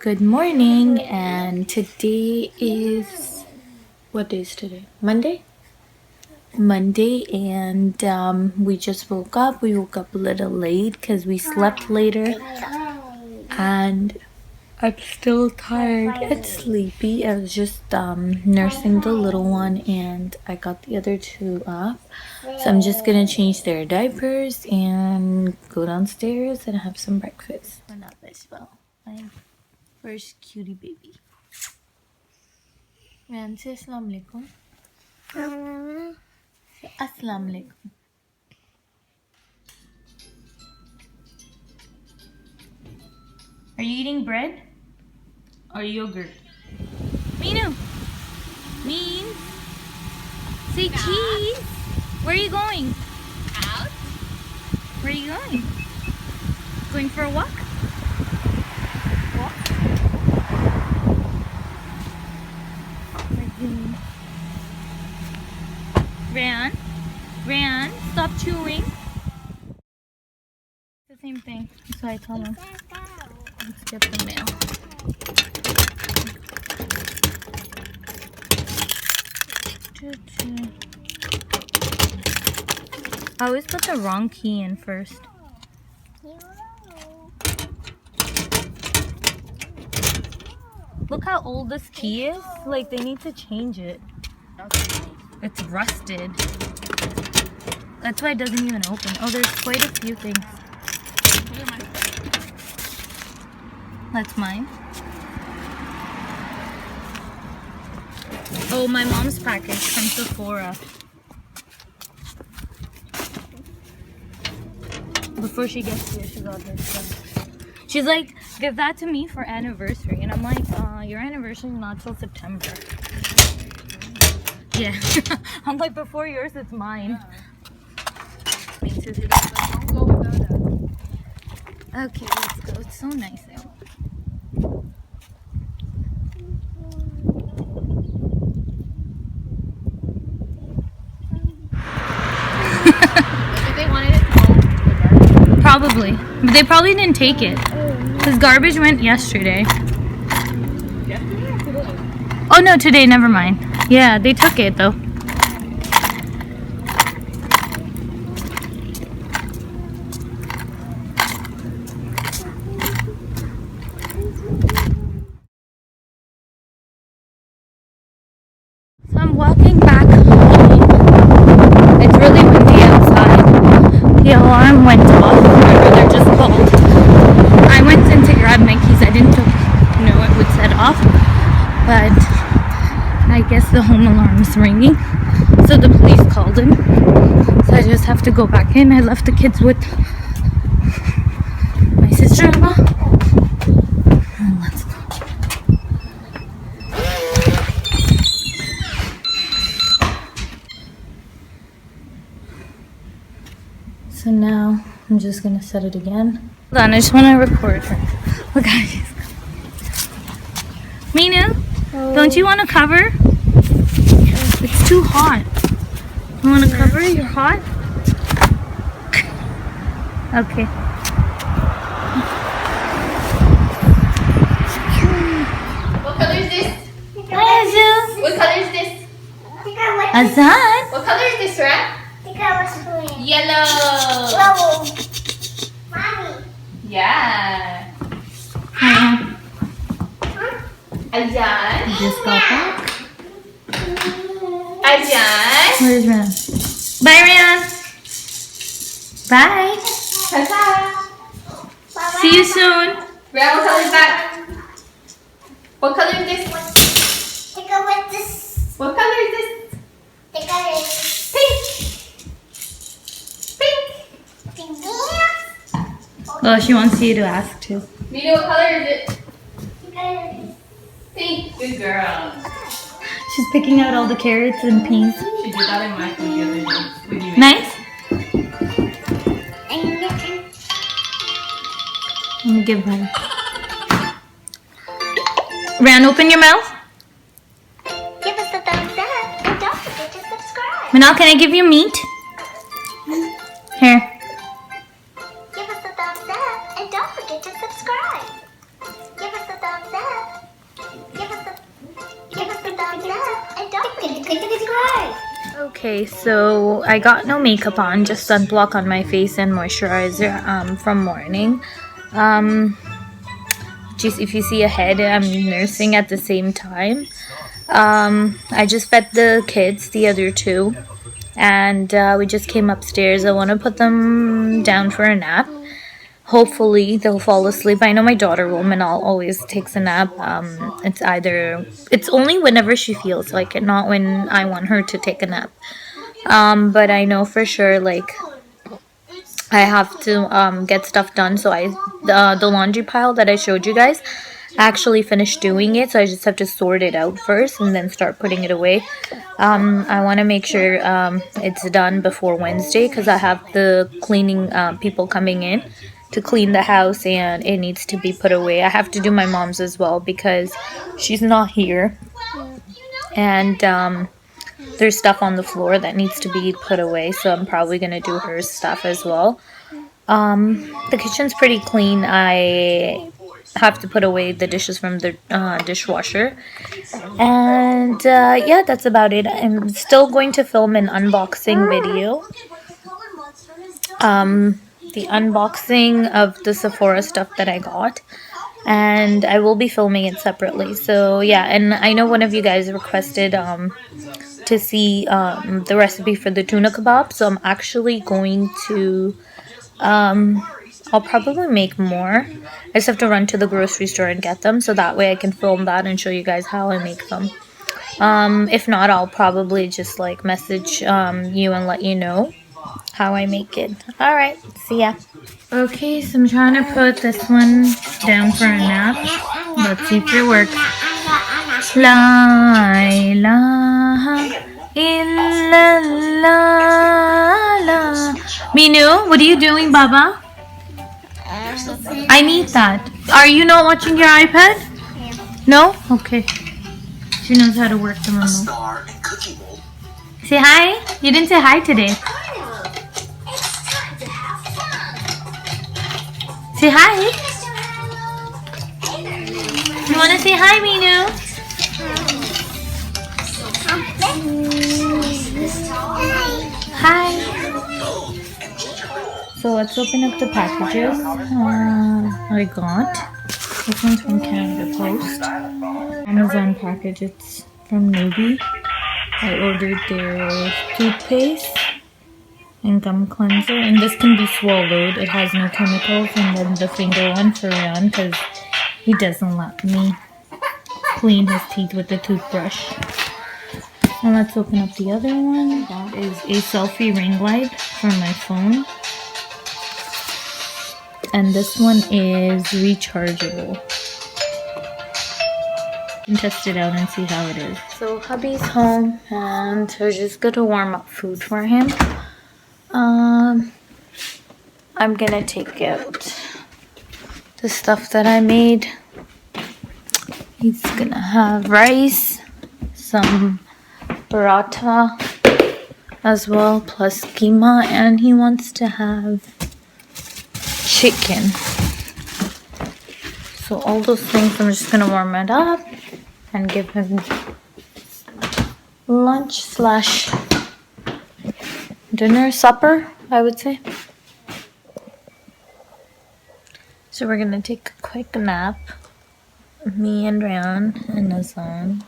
Good morning, and today is what day is today? Monday? Monday, and we just woke up. We woke up a little late because we slept later, and I'm still tired and sleepy. I was just nursing the little one, and I got the other two up. So I'm just gonna change their diapers and go downstairs and have some breakfast. We're not this well. First cutie baby. Man, say assalamu alaikum. Say assalamu alaikum. Are you eating bread or yogurt? Meenu. Mean. Say cheese. Where are you going? Out. Where are you going? Going for a walk? Walk. Ran, stop chewing. The same thing. So I tell him. Let's get the mail. I always put the wrong key in first. Look how old this key is. Like, they need to change it. It's rusted. That's why it doesn't even open. Oh, there's quite a few things. That's mine. Oh, my mom's package from Sephora. Before she gets here, she got this stuff. She's like, give that to me for anniversary. And I'm like, your anniversary is not till September. Yeah. I'm like, before yours, it's mine. Okay, let's go. It's so nice out. They wanted it to go to the garbage. Probably. But they probably didn't take it. Because garbage went yesterday. Yesterday or today? Oh no, today, never mind. Yeah, they took it though. So I'm walking back home. It's really windy outside. The alarm went off, or rather just called. I went in to grab my keys. I didn't know it would set off, but I guess the home alarm is ringing. So the police called him. So I just have to go back in. I left the kids with my sister-in-law. And let's go. So now I'm just gonna set it again. Hold on, I just want to record her. Look how she's coming. Meenu, don't you want to cover? It's too hot. You want to cover? You're hot? Okay. What color is this? Hi, Azul. What color is this? Azan. What color is this, Rat? Yellow. Yeah. Ajan. Just got back. Ajan. Where's Ran? Bye, Ran. Bye. Ta-ta. See you soon. Rat, what color is that? What color is this? What color is this? Pink. Pink. Oh, she wants you to ask too. Meenu, what color is it? Pink. Good girl. She's picking out all the carrots and peas. She did that in my food the other day. What do you mean? Nice? Let me give her. Ran, open your mouth. Give us a thumbs up and don't forget to subscribe. Manal, can I give you meat? Here. Give us a thumbs up and don't forget to subscribe. Give us a thumbs up. Okay, so I got no makeup on, just sunblock on my face and moisturizer from morning. Just if you see ahead, I'm nursing at the same time. I just fed the kids, the other two, and we just came upstairs. I want to put them down for a nap. Hopefully they'll fall asleep. I know my daughter Romanal always takes a nap. It's only whenever she feels like it, not when I want her to take a nap. But I know for sure, like, I have to get stuff done. So the laundry pile that I showed you guys, I actually finished doing it. So I just have to sort it out first and then start putting it away. I want to make sure it's done before Wednesday because I have the cleaning people coming in to clean the house and it needs to be put away. I have to do my mom's as well because she's not here. And there's stuff on the floor that needs to be put away, so I'm probably going to do her stuff as well. The kitchen's pretty clean. I have to put away the dishes from the dishwasher. And yeah, that's about it. I'm still going to film an unboxing video. The unboxing of the Sephora stuff that I got, and I will be filming it separately. So yeah, and I know one of you guys requested to see the recipe for the tuna kebab, so I'm actually going to I'll probably make more. I just have to run to the grocery store and get them, so that way I can film that and show you guys how I make them. If not, I'll probably just like message you and let you know how I make it. Alright, see ya. Okay, so I'm trying to put this one down for a nap. Let's see if it works. La ilaha illallah. Minu, what are you doing, Baba? I need that. Are you not watching your iPad? No? Okay. She knows how to work the remote. Say hi. You didn't say hi today. Say hi. You want to say hi, Minu? Hi. So let's open up the packages I got. This one's from Canada Post. Amazon package. It's from Newbie. I ordered their toothpaste and gum cleanser, and this can be swallowed. It has no chemicals. And then the finger one for Ryan because he doesn't let me clean his teeth with the toothbrush. And let's open up the other one. That is a selfie ring light for my phone. And this one is rechargeable. You can test it out and see how it is. So hubby's home and we're just gonna warm up food for him. I'm gonna take out the stuff that I made. He's gonna have rice, some paratha as well, plus keema, and he wants to have chicken. So all those things, I'm just gonna warm it up and give him lunch slash dinner, supper, I would say. So we're gonna take a quick nap. Me and Ryan and Nazan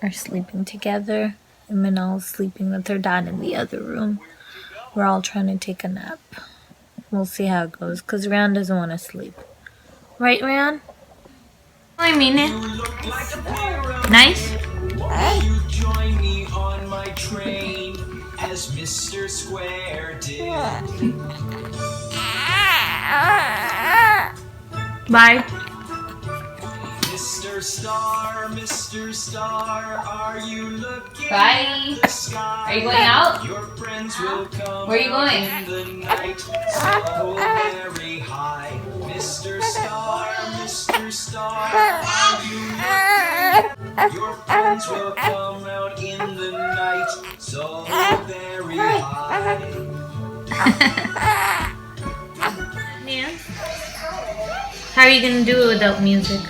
are sleeping together, and Manal's sleeping with her dad in the other room. We're all trying to take a nap. We'll see how it goes, because Ryan doesn't want to sleep. Right, Ryan? I mean it. Nice? You join me on my train as Mr. Square did. Bye. Mr. Star, are you looking Bye. at the sky? Are you going out? Your friends will come Where are you going? in the night, so very high. Mr. Star, are you looking? Your friends will come out in the night, so very high. Yeah. How are you gonna do it without music?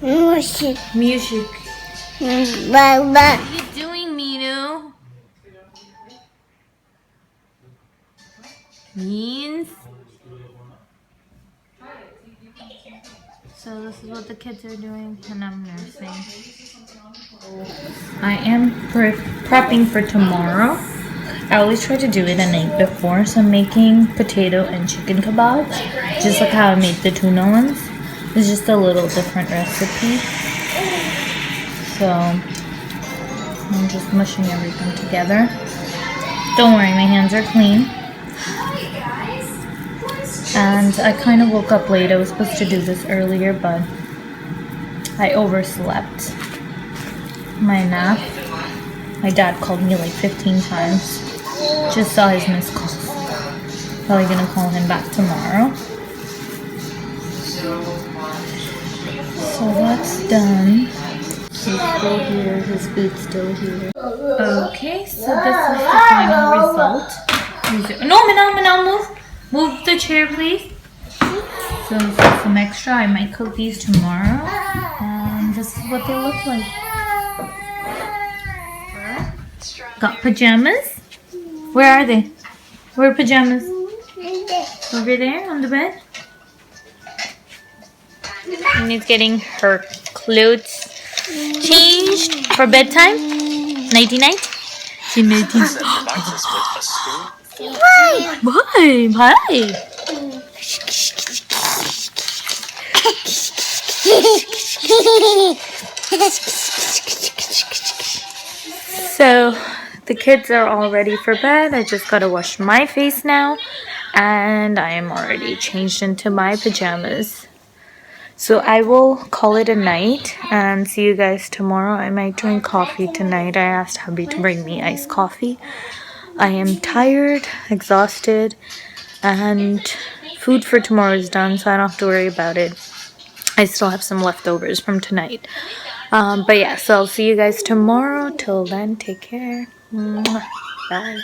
Music. What are you doing, Minu? Means. So this is what the kids are doing, and I'm nursing. I am prepping for tomorrow. I always try to do it the night before, so I'm making potato and chicken kebabs, just like how I made the tuna ones. It's just a little different recipe. So I'm just mushing everything together. Don't worry, my hands are clean. And I kind of woke up late. I was supposed to do this earlier, but I overslept my nap. My dad called me like 15 times. Just saw his missed calls. Probably gonna call him back tomorrow. So that's done. He's still here. His food's still here. Okay, so this is the final result. No, Manal, move. Move the chair, please. So this is some extra. I might cook these tomorrow. And this is what they look like. Got pajamas? Where are they? Where are pajamas? Over there on the bed? And he's getting her clothes changed for bedtime. Nighty night. Say nighty. Bye. Bye. So the kids are all ready for bed. I just gotta wash my face now, and I am already changed into my pajamas. So I will call it a night and see you guys tomorrow. I might drink coffee tonight. I asked hubby to bring me iced coffee. I am tired, exhausted, and food for tomorrow is done, so I don't have to worry about it. I still have some leftovers from tonight. But yeah, so I'll see you guys tomorrow. Till then, take care. Bye.